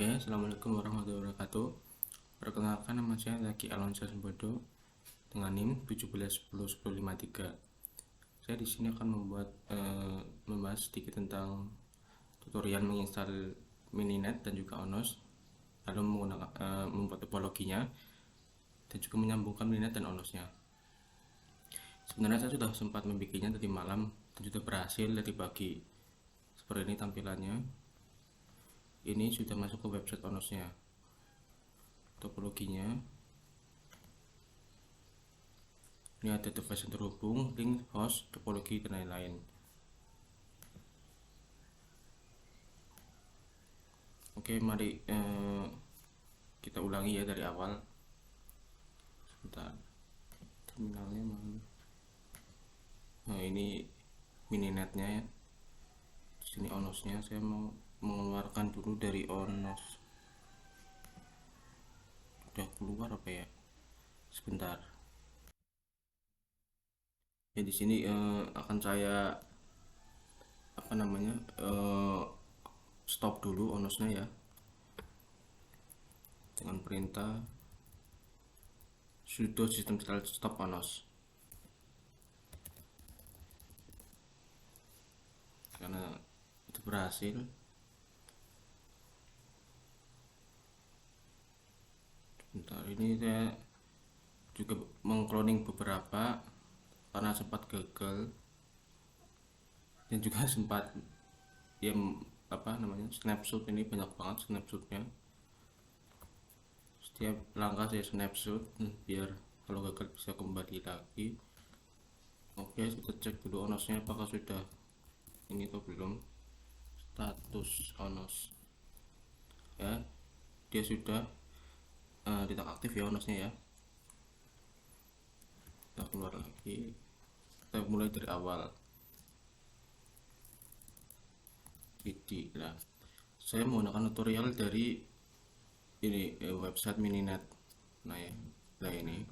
Oke, assalamualaikum warahmatullahi wabarakatuh. Perkenalkan, nama saya Zaki Alonso Sembodo dengan NIM 17101053. Saya di sini akan membahas sedikit tentang tutorial menginstal Mininet dan juga ONOS, lalu membuat topologinya dan juga menyambungkan Mininet dan ONOSnya. Sebenarnya saya sudah sempat membuatnya tadi malam dan sudah berhasil tadi pagi. Seperti ini tampilannya. Ini sudah masuk ke website ONOSnya. Topologinya ini ada device yang terhubung, link, host, topologi, dan lain-lain. Oke, mari kita ulangi ya dari awal. Sebentar, terminalnya mana? Nah, ini Mininetnya ya. Di sini ONOSnya. Saya mau mengeluarkan dulu dari ONOS. Udah keluar apa ya? Sebentar. Ya, di sini akan saya stop dulu ONOSnya ya, dengan perintah sudo system stop ONOS. Karena itu berhasil. Bentar, ini saya juga mengcloning beberapa karena sempat gagal dan juga sempat ya snapshot. Ini banyak banget snapshotnya. Setiap langkah saya snapshot biar kalau gagal bisa kembali lagi. Oke, kita cek dulu ONOSnya apakah sudah ini atau belum. Status ONOS ya, dia sudah tidak aktif ya ONOSnya ya. Kita keluar lagi, kita mulai dari awal. Jadi lah, saya menggunakan tutorial dari ini website Mininet. Nah ya, nah ini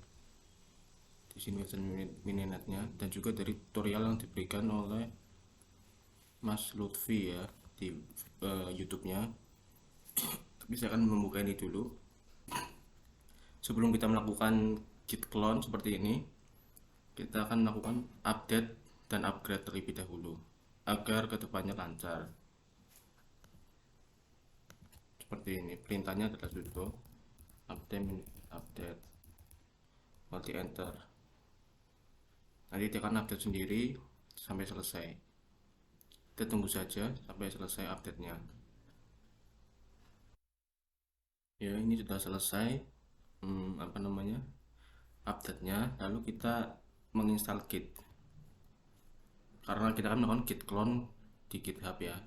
di sini website Mininetnya, dan juga dari tutorial yang diberikan oleh Mas Lutfi ya di YouTube-nya. Tapi saya akan membuka ini dulu. Sebelum kita melakukan git clone seperti ini, kita akan melakukan update dan upgrade terlebih dahulu agar kedepannya lancar. Seperti ini, perintahnya adalah sudo update multi enter. Nanti dia akan update sendiri sampai selesai. Kita tunggu saja sampai selesai update-nya. Ya, ini sudah selesai update-nya. Lalu kita menginstal git, karena kita akan melakukan git clone di GitHub ya.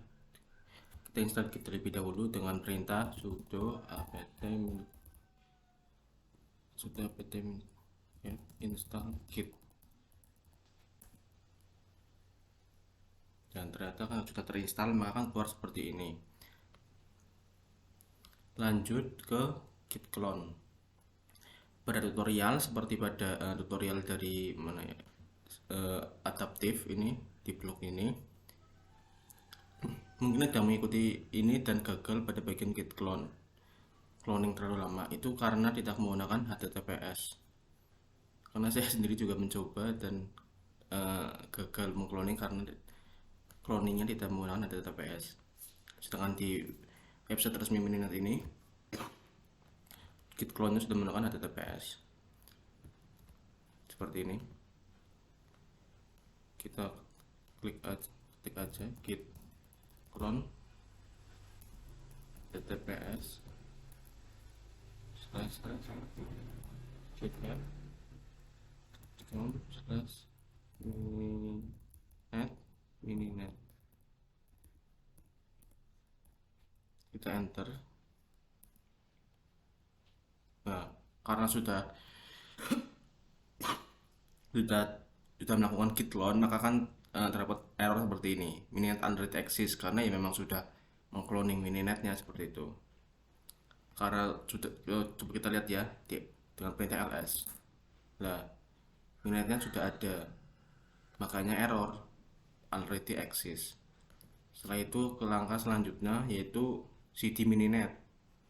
Kita install git terlebih dahulu dengan perintah sudo apt ya, install git. Dan ternyata kalau sudah terinstall maka akan keluar seperti ini. Lanjut ke git clone. Pada tutorial seperti pada tutorial dari mana ya, adaptif ini di blog ini, mungkin ada mengikuti ini dan gagal pada bagian git cloning terlalu lama. Itu karena tidak menggunakan HTTPS. Karena saya sendiri juga mencoba dan gagal mengcloning karena cloningnya tidak menggunakan HTTPS. Sedangkan di website resmi Mininet ini git clone-nya sudah menggunakan HTTPS. Seperti ini. Kita ketik aja git clone HTTPS /mininet. Kita enter. Nah, karena sudah melakukan git clone, maka kan terdapat error seperti ini, Mininet unread access, karena ya memang sudah mengcloning Mininetnya seperti itu. Karena sudah coba kita lihat ya dengan perintah ls. Nah, Minetnya sudah ada, makanya error already access. Setelah itu ke langkah selanjutnya, yaitu cd Mininet.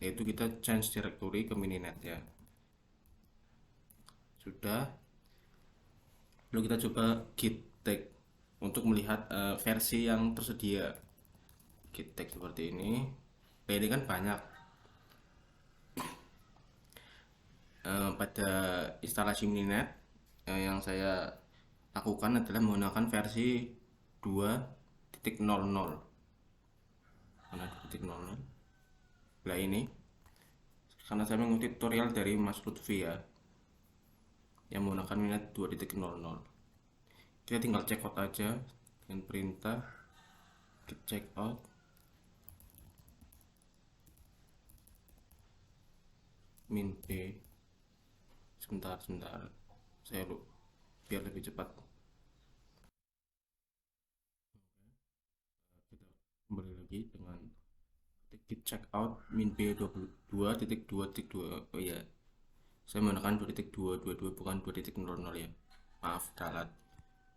yaitu kita change directory ke mininet ya. Sudah, lalu kita coba git tag untuk melihat versi yang tersedia. Git tag seperti ini. Nah, ini kan banyak. Pada instalasi mininet yang saya lakukan adalah menggunakan versi 2.00. Mana 2.00? Nah ini karena saya mengikuti tutorial dari Mas Lutfi ya, yang menggunakan mininet 2.00. Kita tinggal check out aja dengan perintah git check out min p. Sebentar, saya lu biar lebih cepat. Kita kembali lagi dengan git check out min p 22.2.2. Oh ya, saya menggunakan 2.222 bukan 2.00 ya, maaf ralat.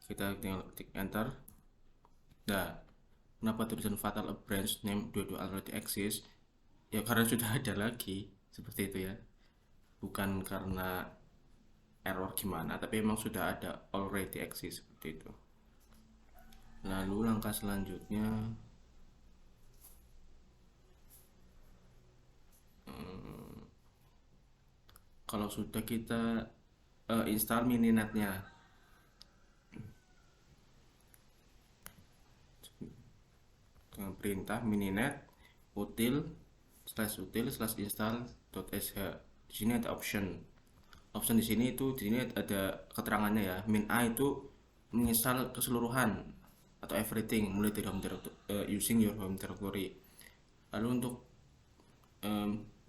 Kita tinggal ketik enter. Nah, kenapa tulisan fatal a branch name 22 already exist? Ya karena sudah ada lagi, seperti itu ya, bukan karena error gimana, tapi memang sudah ada already exist seperti itu. Lalu langkah selanjutnya kalau sudah kita install mininetnya, dengan perintah mininet util/install.sh. Di sini ada option di sini itu, di sini ada keterangannya ya. Min A itu menginstal keseluruhan atau everything mulai dari home directory, using your home directory. Lalu untuk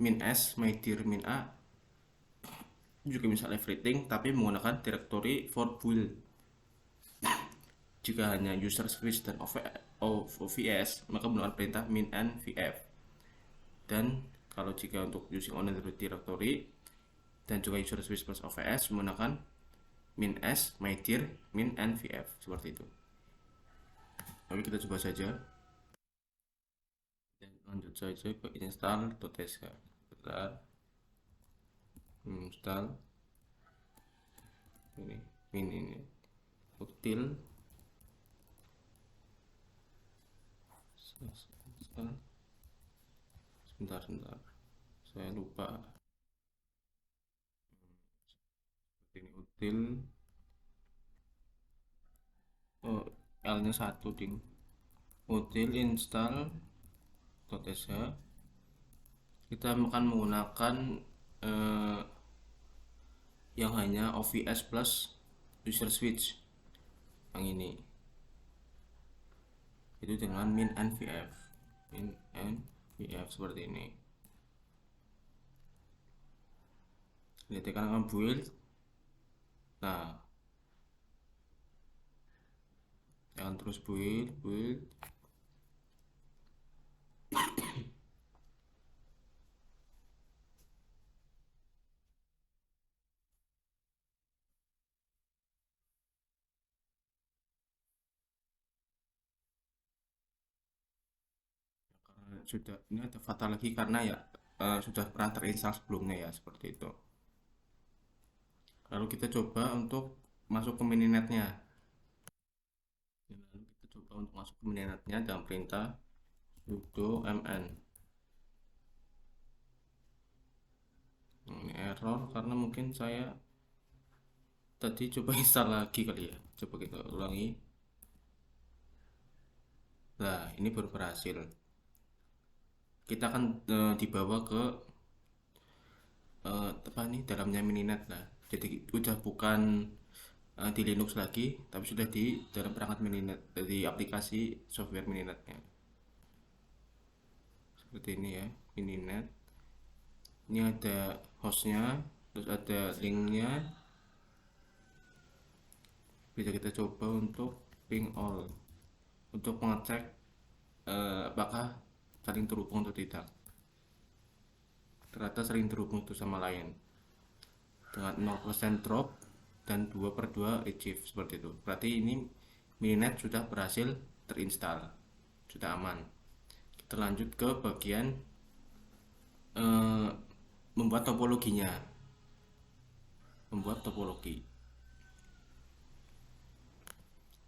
min S, my dear min A, juga misal everything tapi menggunakan directory for build. Jika hanya user switch dan OVS, maka menggunakan perintah min n vf. Dan kalau jika untuk using on directory dan juga user switch plus OVS, menggunakan min s, my dear, min n vf, seperti itu. Oke, kita coba saja dan lanjut saja ke install.sh. Bentar, install ini util sebentar, saya lupa. Seperti ini util, oh L nya 1 ding, util install.sh. Kita akan menggunakan yang hanya OVS plus user switch yang ini, itu dengan min nvf seperti ini. Kita tekan akan build. Nah, akan terus build. Sudah, ini ada fatal lagi karena ya sudah pernah terinstall sebelumnya ya, seperti itu. Lalu kita coba untuk masuk ke mininetnya. Lalu kita coba untuk masuk ke mininetnya dengan perintah sudo mn. Ini error karena mungkin saya tadi coba install lagi kali ya. Coba kita ulangi. Nah, ini baru berhasil. Kita akan dibawa ke apa nih, dalamnya mininet lah. Jadi udah bukan di Linux lagi, tapi sudah di dalam perangkat mininet, di aplikasi software mininetnya. Seperti ini ya, mininet. Ini ada hostnya, terus ada linknya. Bisa kita coba untuk ping all untuk mengecek apakah saling terhubung atau tidak. Ternyata sering terhubung itu sama lain dengan 0% drop dan 2/2 retrieve, seperti itu. Berarti ini mininet sudah berhasil terinstall, sudah aman. Kita lanjut ke bagian eh, membuat topologinya, membuat topologi.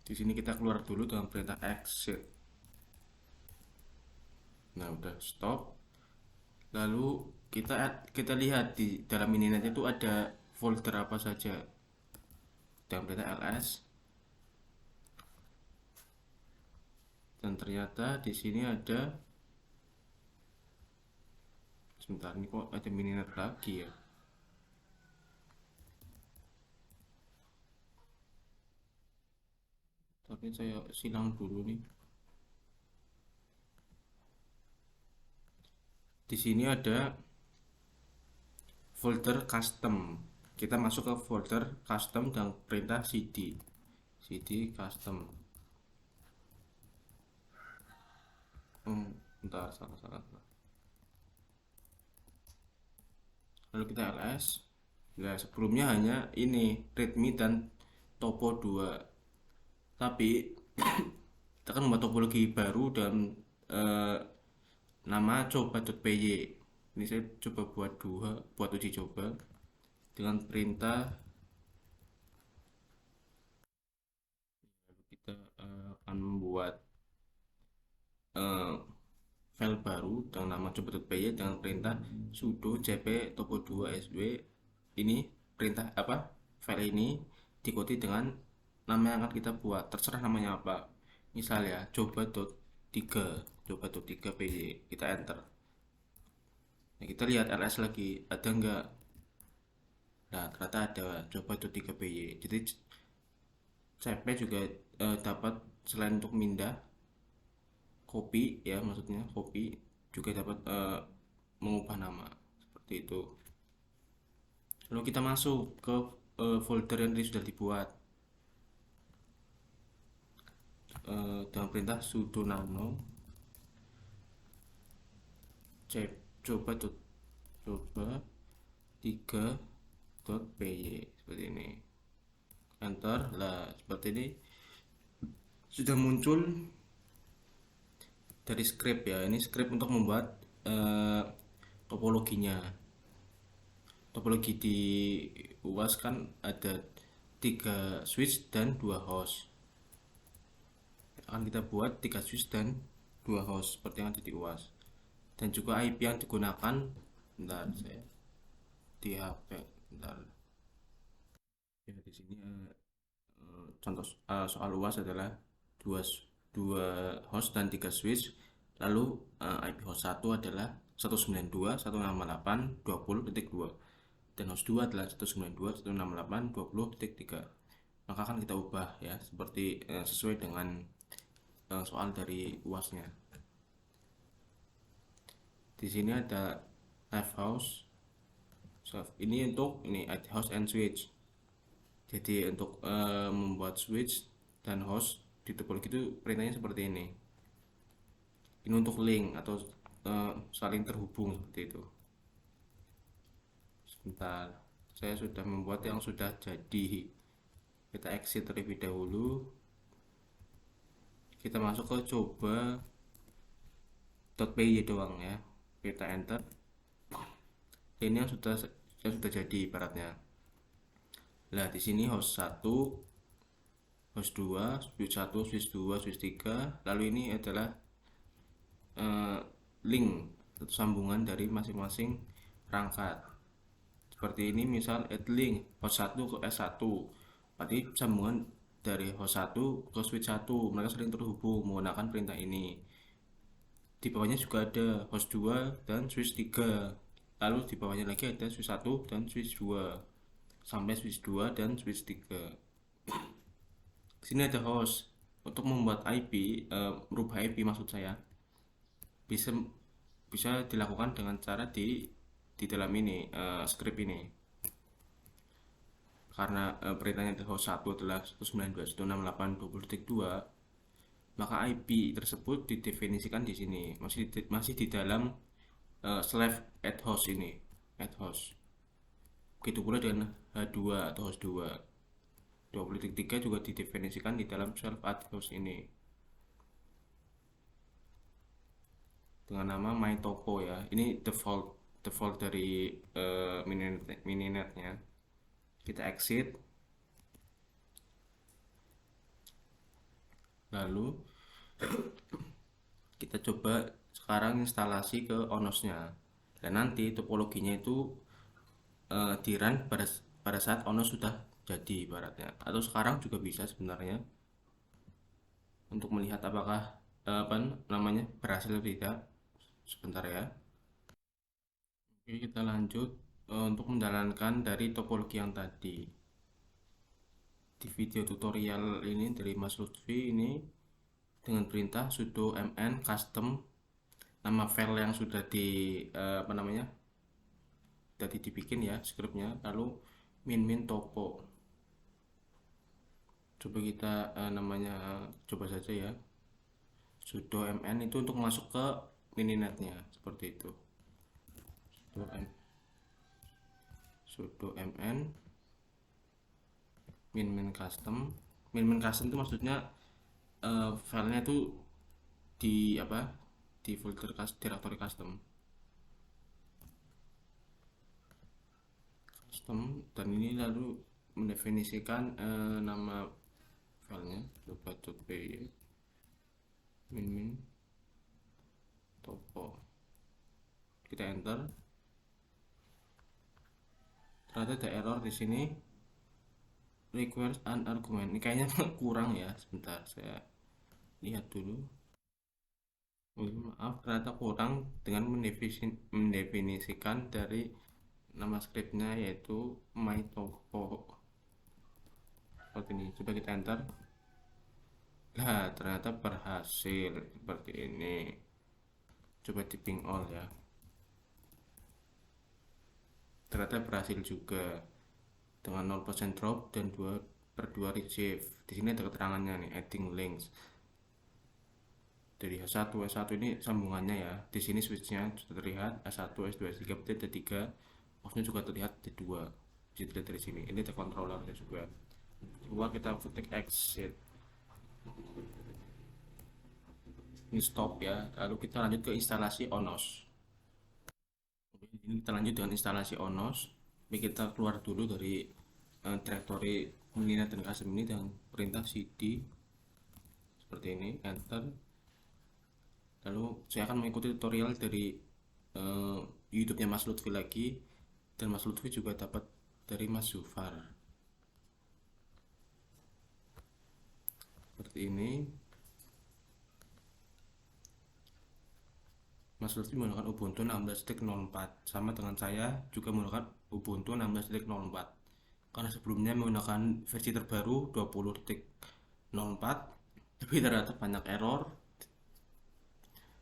Di sini kita keluar dulu dengan perintah exit. Nah, udah stop. Lalu kita lihat di dalam ininet itu ada folder apa saja. Dengan perintah ls. Dan ternyata di sini ada, sebentar, ini kok ada mininet lagi ya. Tapi saya silang dulu nih. Di sini ada folder custom. Kita masuk ke folder custom dan perintah cd custom. Bentar, salah. Lalu kita ls. Nah, sebelumnya hanya ini readme dan topo 2. Tapi kita akan membuat topologi baru dan eh, nama coba.py. Ini saya coba buat uji coba dengan perintah. Lalu kita akan membuat eh, file baru dengan nama coba.py dengan perintah sudo cp topo 2 sw. Ini perintah apa, file ini diikuti dengan nama yang akan kita buat, terserah namanya apa, misalnya coba.3 py. Kita enter. Nah, kita lihat ls lagi ada enggak. Nah, ternyata ada coba.3 py. Jadi cp juga dapat, selain untuk mindah copy ya, maksudnya copy, juga dapat mengubah nama seperti itu. Lalu kita masuk ke folder yang tadi sudah dibuat dengan perintah sudo nano coba 3.py seperti ini. Enter. Lah, seperti ini sudah muncul dari script ya. Ini script untuk membuat topologinya. Topologi di UAS kan ada 3 switch dan 2 host. Akan kita buat 3 switch dan 2 host seperti yang ada di UAS. Dan juga IP yang digunakan, bentar saya di HP, bentar. Ya, di sini contoh soal UAS adalah dua dua host dan 3 switch. Lalu IP host 1 adalah 192.168.20.2 dan host 2 adalah 192.168.20.3. Maka akan kita ubah ya seperti sesuai dengan soal dari UAS-nya. Di sini ada live house. Ini untuk ini host and switch. Jadi untuk membuat switch dan host di topologi itu perintahnya seperti ini. Ini untuk link atau saling terhubung seperti itu. Sebentar, saya sudah membuat yang sudah jadi. Kita exit terlebih dahulu. Kita masuk ke coba.py doang ya. Kita enter. Ini yang sudah jadi ibaratnya. Nah, di sini host 1, host 2, switch 1, switch 2, switch 3. Lalu ini adalah link atau sambungan dari masing-masing perangkat. Seperti ini, misal add link host 1 ke S1. Berarti sambungan dari host 1 ke switch 1. Mereka sering terhubung menggunakan perintah ini. Di bawahnya juga ada host 2 dan switch 3. Lalu di bawahnya lagi ada switch 1 dan switch 2. Sampai switch 2 dan switch 3. Sini ada host. Untuk membuat IP, merubah IP maksud saya, bisa dilakukan dengan cara di dalam ini script ini. Karena perintahnya host 1 adalah 192.168.20.2, maka IP tersebut didefinisikan di sini, masih di dalam slash add host ini, add host. Begitu pula dengan H2 atau host 2. 20.3 juga didefinisikan di dalam self add host ini dengan nama mytopo ya. Ini default default dari mininetnya. Kita exit, lalu kita coba sekarang instalasi ke ONOS-nya, dan nanti topologinya itu di run pada saat ONOS sudah jadi ibaratnya, atau sekarang juga bisa sebenarnya untuk melihat apakah apa namanya berhasil atau tidak. Sebentar ya. Oke, kita lanjut untuk menjalankan dari topologi yang tadi. Di video tutorial ini dari Mas Lutfi ini, dengan perintah sudo mn custom nama file yang sudah apa namanya tadi dibikin ya scriptnya, lalu min topo. Coba kita namanya coba saja ya, sudo mn itu untuk masuk ke mininetnya seperti itu. Sudo mn min custom itu maksudnya filenya itu di apa, di folder directory custom. Dan ini lalu mendefinisikan nama filenya coba.py min topo. Kita enter, ternyata ada error di sini, requires an argument. Ini kayaknya kurang ya, sebentar saya lihat dulu. Maaf, ternyata kurang dengan mendefinisikan dari nama scriptnya yaitu mytopo seperti ini. Coba kita enter. Nah, ternyata berhasil seperti ini. Coba di ping all ya. Ternyata berhasil juga dengan 0% drop dan 2/2 receive. Di sini ada keterangannya nih, adding links. Dari S1 ini sambungannya ya. Di sini switchnya sudah terlihat S1 S2 S3, berarti ada 3. Off-nya juga terlihat di 2. Bisa dilihat dari sini. Ini ada controllernya juga. Coba kita ketik exit. Ini stop ya. Lalu kita lanjut ke instalasi ONOS. Ini kita lanjut dengan instalasi ONOS. Tapi kita keluar dulu dari directory mininet dan custom ini dengan perintah cd seperti ini, enter. Lalu saya akan mengikuti tutorial dari YouTube-nya Mas Lutfi lagi, dan Mas Lutfi juga dapat dari Mas Zufar seperti ini. Mas Lutfi menggunakan Ubuntu 16.04, sama dengan saya juga menggunakan Ubuntu 16.04, karena sebelumnya menggunakan versi terbaru 20.04, tapi ternyata banyak error.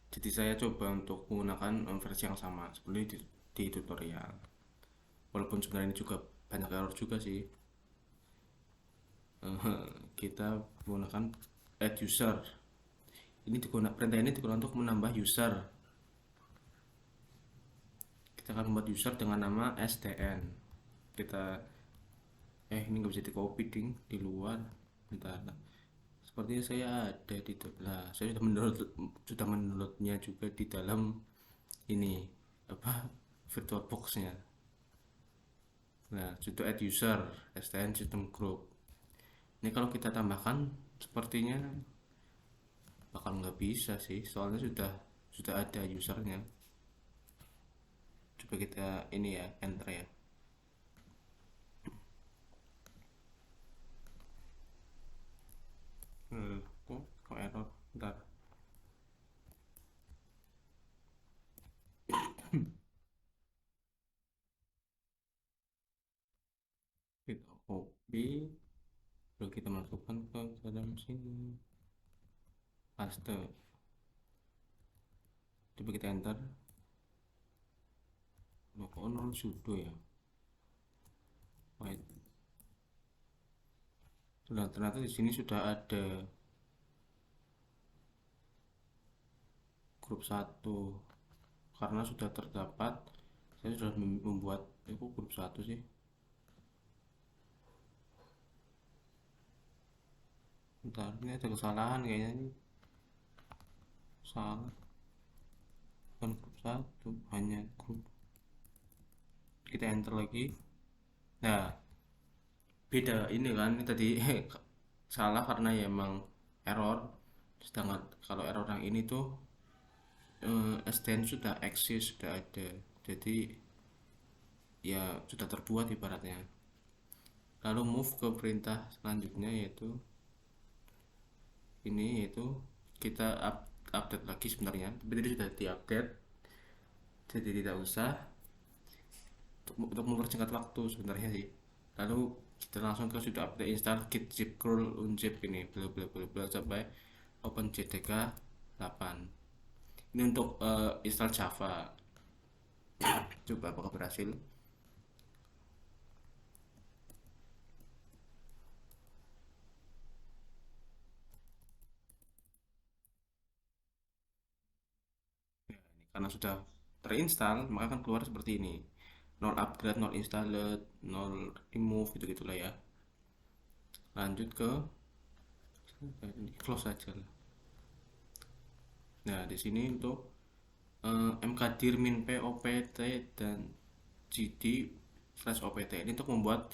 Jadi saya coba untuk menggunakan versi yang sama seperti di tutorial, walaupun sebenarnya ini juga banyak error juga sih. Kita menggunakan add user. Perintah ini digunakan untuk menambah user. Kita akan membuat user dengan nama STN. Kita ini nggak bisa di copy ding di luar. Bentar. Sepertinya saya ada di saya sudah mendownloadnya juga di dalam ini apa, VirtualBox-nya. Nah, sudah add user STN system group. Ini kalau kita tambahkan sepertinya bakal nggak bisa sih, soalnya sudah ada usernya. Coba kita ini ya, enter ya. Kok error, bentar. Kita copy, lalu kita masukkan ke dalam sini, paste. Coba kita enter. Loh, kok nol sudo ya. Wait. Nah, ternyata di sini sudah ada grup 1 karena sudah terdapat. Saya sudah membuat grup 1 sih. Bentar, ini ada kesalahan kayaknya ini. Salah, bukan grup 1, hanya grup kita enter lagi. Nah, beda ini kan ini tadi salah karena ya emang error, sedangkan kalau error yang ini tuh SDN sudah eksis, sudah ada, jadi ya sudah terbuat ibaratnya. Lalu move ke perintah selanjutnya, yaitu ini, yaitu kita update lagi sebenarnya, tapi tadi sudah diupdate, jadi tidak usah untuk mempersingkat waktu sebenarnya sih. Lalu kita langsung ke sudah update install git zip curl unzip ini bla bla bla bla sampai OpenJDK 8. Ini untuk install Java. Coba apakah berhasil. Ya, ini karena sudah terinstall maka akan keluar seperti ini, nol upgrade, nol installed, nol remove, gitu gitulah ya. Lanjut ke close saja lah. Nah di sini untuk mkdir min p opt dan gd slash opt ini untuk membuat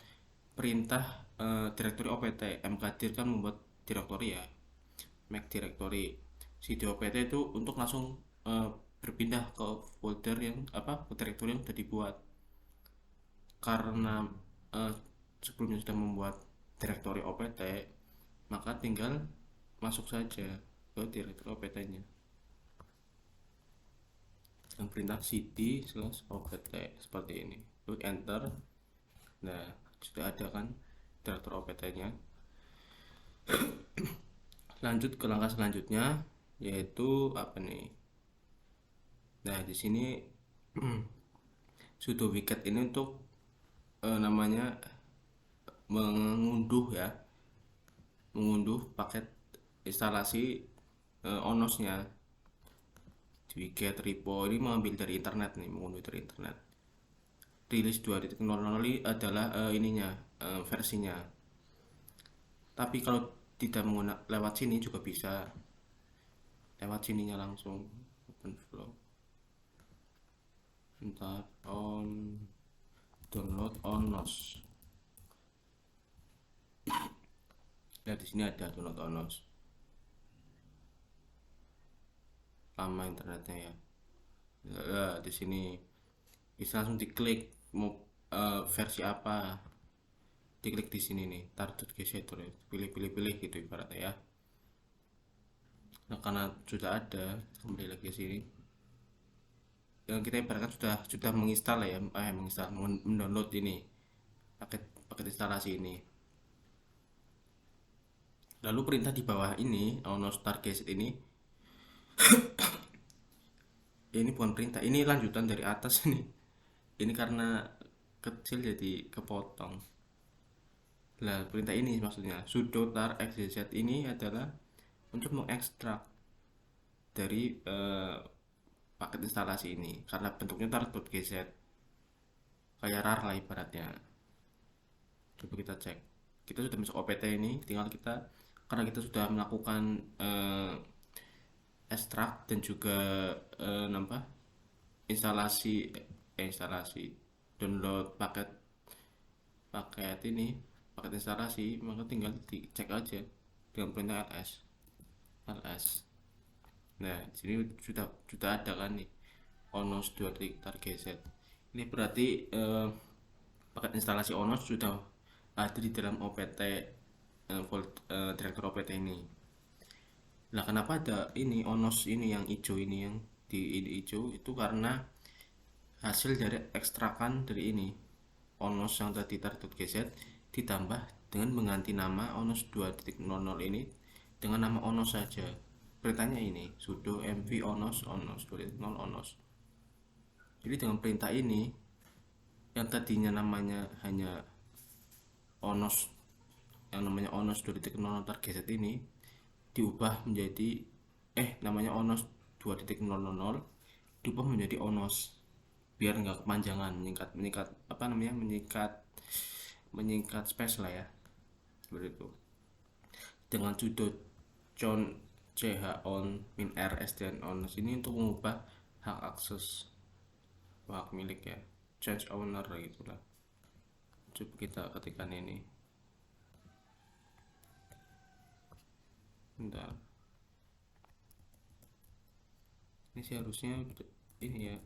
perintah direktori opt. Mkdir kan membuat direktori ya, make directory. Cd opt itu untuk langsung berpindah ke folder yang apa, ke direktori yang sudah dibuat. Karena sebelumnya sudah membuat direktori opt, maka tinggal masuk saja ke direktori opt-nya dengan perintah cd slash opt seperti ini. Lalu enter. Nah sudah ada kan direktori opt-nya. Lanjut ke langkah selanjutnya, yaitu apa nih. Nah di sini sudo wiget ini untuk namanya mengunduh ya, mengunduh paket instalasi onosnya. Wiget repo ini mengambil dari internet nih, mengunduh dari internet. Rilis 2.0 ini adalah ininya versinya. Tapi kalau tidak menggunakan lewat sini juga bisa, lewat sininya langsung open flow. Entar on download onos. Nah di sini ada download onos. Lama internetnya ya. Nah, di sini bisa langsung diklik mau versi apa, diklik di sini nih tar.gz, pilih gitu ibaratnya ya. Nah karena sudah ada, kembali lagi ke sini, yang kita ibaratkan sudah menginstal ya, menginstal, mendownload ini paket paket instalasi ini. Lalu perintah di bawah ini onos target ini ya, ini bukan perintah, ini lanjutan dari atas ini karena kecil jadi kepotong. Nah perintah ini maksudnya sudo tar xz ini adalah untuk mengekstrak dari paket instalasi ini karena bentuknya tar.gz, kayak rar lah ibaratnya. Coba kita cek, kita sudah masuk opt ini, tinggal kita, karena kita sudah melakukan ekstrak dan juga nambah instalasi download paket paket ini, paket instalasi, maka tinggal dicek aja dengan perintah ls. Nah di sini sudah ada kan nih onos 2.targz. Ini berarti paket instalasi onos sudah ada di dalam opt direktur opt ini. Nah kenapa ada ini onos ini yang hijau ini, yang di ini hijau itu karena hasil dari ekstrakan dari ini onos yang tadi tar.gz ditambah dengan mengganti nama onos 2.00 ini dengan nama onos saja. Perintahnya ini sudo mv onos 2.0 onos. Jadi dengan perintah ini yang tadinya namanya hanya onos, yang namanya onos 2.0 target ini diubah menjadi namanya onos 2.000 diubah menjadi onos, biar nggak kepanjangan, menyingkat apa namanya, menyingkat space lah ya, seperti itu. Dengan sudo con ch on min r sdn on ini untuk mengubah hak akses, hak milik ya. change owner gitulah. Coba kita ketikkan ini. Bentar, ini sih harusnya ini ya,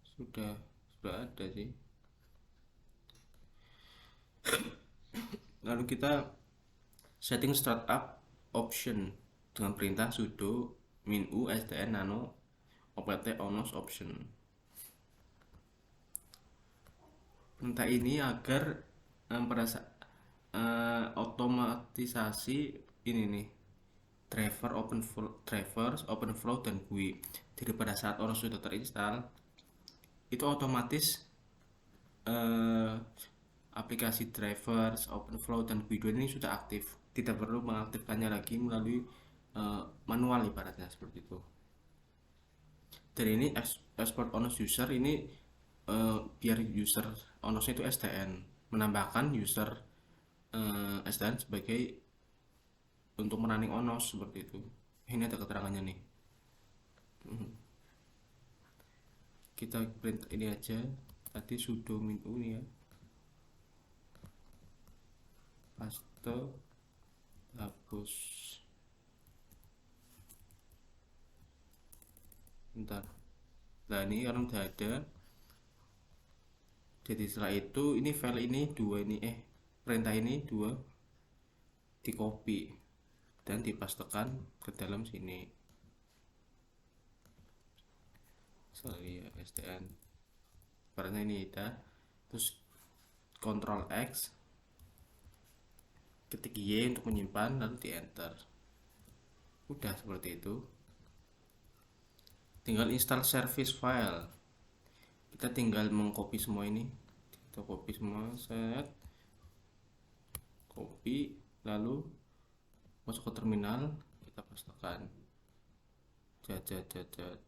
sudah ada sih. Lalu kita setting startup option dengan perintah sudo min-u sdn nano opt onos option. Perintah ini agar pada otomatisasi ini nih, drivers open flow dan GUI. Jadi pada saat onos sudah terinstall, itu otomatis eh, aplikasi drivers, OpenFlow dan GUI ini sudah aktif. Tidak perlu mengaktifkannya lagi melalui manual ibaratnya seperti itu. Dan ini export onos user ini biar user onosnya itu SDN, menambahkan user SDN sebagai untuk running onos seperti itu. Ini ada keterangannya nih. Kita print ini aja. Tadi sudo min-u ya. Paste, hapus. Bentar. Nah ini kan udah ada. Jadi setelah itu ini file ini dua ini perintah ini dua di copy dan dipastekan ke dalam sini. Sorry ya, STN. Karena ini kita terus Ctrl X, ketik Y untuk menyimpan, lalu di enter. Udah seperti itu. Tinggal install service file. Kita tinggal mengcopy semua ini. Kita copy semua, set, copy, lalu masuk ke terminal, kita pastekan. Jajat.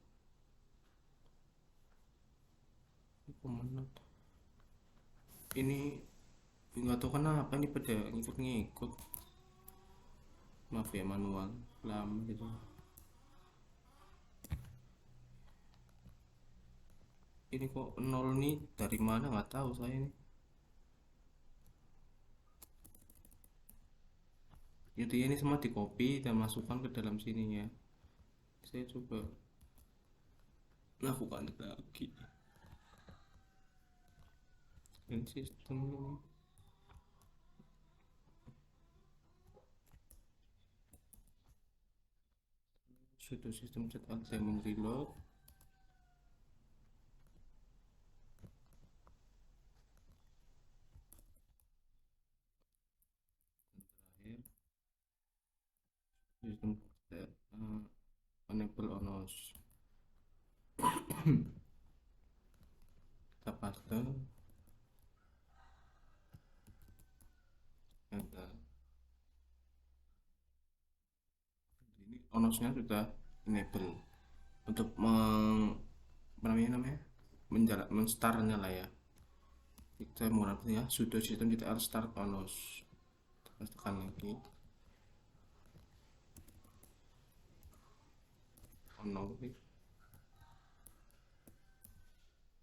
Ini nggak tahu kenapa ini pada ngikut-ngikut. Maaf ya, manual lama gitu. Ini kok nol nih, dari mana nggak tahu saya nih. Jadi ini semua di copy dan masukkan ke dalam sininya. Saya coba lakukan lagi. Ini sistem ini. Sudo sistem set examine reload. Terakhir sistem set enable onos. Kita paste, enter. Ini onosnya sudah enable untuk namanya menstartnya lah ya. Kita menggunakan ya sudo sistem kita start onos. Kita tekan lagi onos.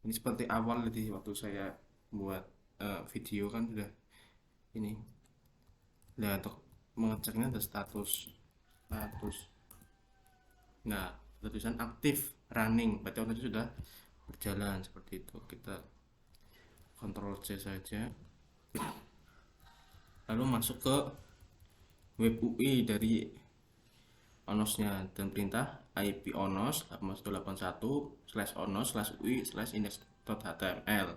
Ini seperti awal tadi waktu saya buat video kan sudah ini. Nah untuk mengeceknya ada status. Nah tulisan aktif running, berarti waktu itu sudah berjalan seperti itu. Kita Ctrl C saja, lalu masuk ke web UI dari onosnya dan perintah ip onos 81/onos/ui/index.html.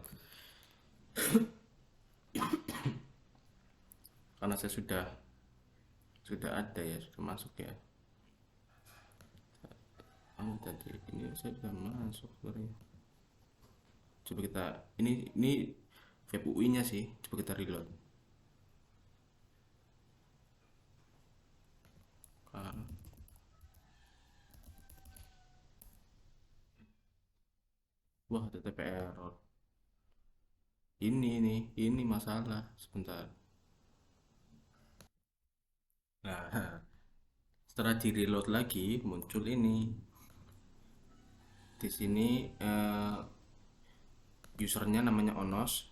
Karena saya sudah ada ya, sudah masuk ya. Tadi ini saya sudah masuk sebenarnya. Coba kita ini web UI nya sih, coba kita reload. Wah, TTP error. Ini masalah. Sebentar. Nah, setelah di reload lagi muncul ini. Di sini usernya namanya Onos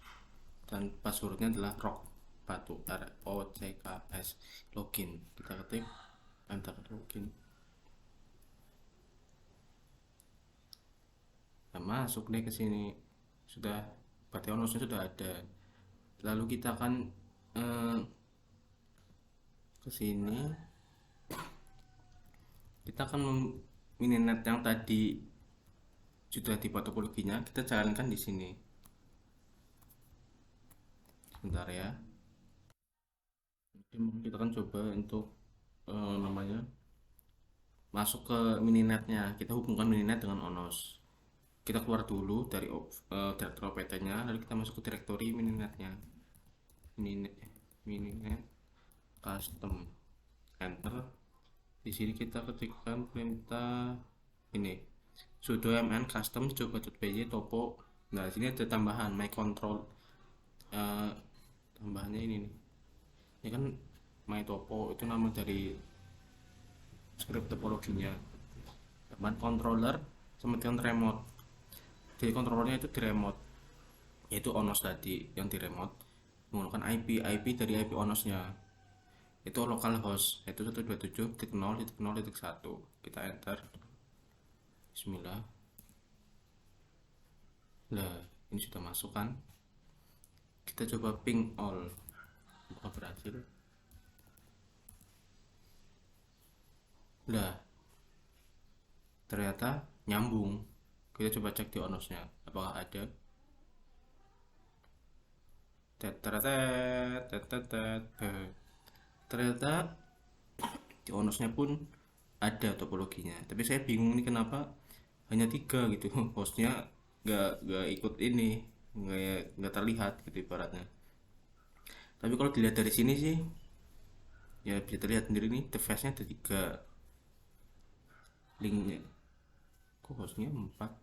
dan passwordnya adalah rock batu ROCKS. Login, kita ketik enter login. Nah, masuk deh ke sini, sudah berarti Onosnya sudah ada. Lalu kita akan ke sini, kita akan mininet yang tadi sudah di topologinya, kita jalankan di sini. Sebentar ya. Oke, mungkin kita akan coba untuk namanya masuk ke mininetnya. Kita hubungkan mininet dengan Onos. Kita keluar dulu dari direktur OPT-nya, lalu kita masuk ke direktori mininetnya. Mininet custom, enter. Di sini kita ketikkan perintah ini sudo mn custom coba.py topo. Nah, sini ada tambahan my control, tambahannya ini nih. Ini kan my topo itu nama dari script topologinya. Tambahan controller sama dengan remote. Jadi controllernya itu di remote, yaitu Onos tadi yang di remote menggunakan IP dari IP Onosnya itu localhost, yaitu 127.0.0.1. Kita enter. Bismillah. Nah, ini sudah masuk kan, kita coba ping all, apakah berhasil? Nah, ternyata nyambung. Kita coba cek di Onosnya apakah ada. Ternyata di Onosnya pun ada topologinya, tapi saya bingung nih kenapa hanya 3 gitu. Hostnya nggak ikut ini, nggak terlihat gitu ibaratnya. Tapi kalau dilihat dari sini sih ya bisa terlihat sendiri nih, device-nya ada 3, linknya kok hostnya 4,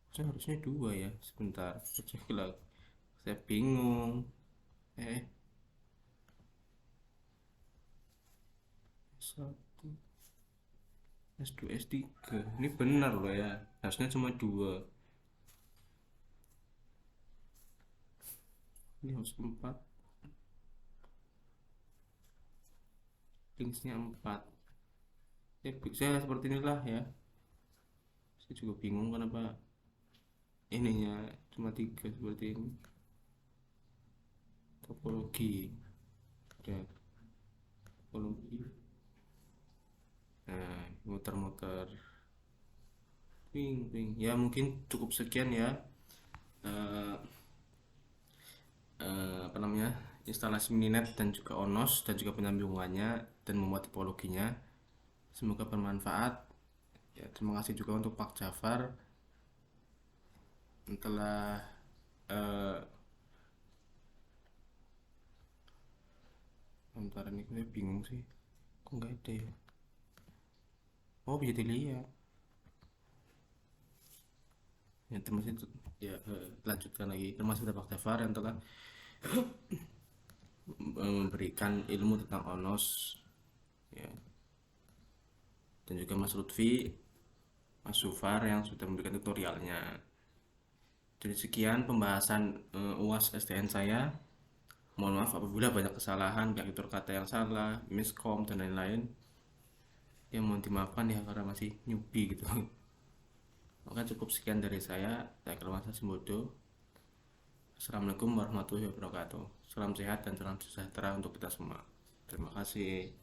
hostnya harusnya 2 ya. Sebentar, cek lagi, saya bingung. S1 S2 S3 ini benar loh ya, harusnya cuma 2. Ini harus 4, linksnya 4 ya. Bisa seperti inilah ya, saya juga bingung kenapa ininya cuma 3 seperti ini. Topologi ya, topologi. Nah, muter-muter ping ping ya. Mungkin cukup sekian ya, eh, apa namanya, instalasi mininet dan juga Onos dan juga penyambungannya dan membuat topologinya. Semoga bermanfaat ya. Terima kasih juga untuk Pak Jafar yang telah bentar, ini saya bingung sih, kok nggak ada ya. Oh, bisa dilihat ya. Terima kasih ya, lanjutkan lagi. Terima kasih kepada Pak Jafar yang telah memberikan ilmu tentang Onos ya, dan juga Mas Lutfi, Mas Sufar yang sudah memberikan tutorialnya. Jadi sekian pembahasan UAS STN saya. Mohon maaf apabila banyak kesalahan, baik itu kata yang salah, miskom dan lain-lain. Ya mohon dimaafkan ya karena masih newbie gitu. Maka cukup sekian dari saya. Saya Kelmasan Sembodo. Assalamualaikum warahmatullahi wabarakatuh. Salam sehat dan salam sejahtera untuk kita semua. Terima kasih.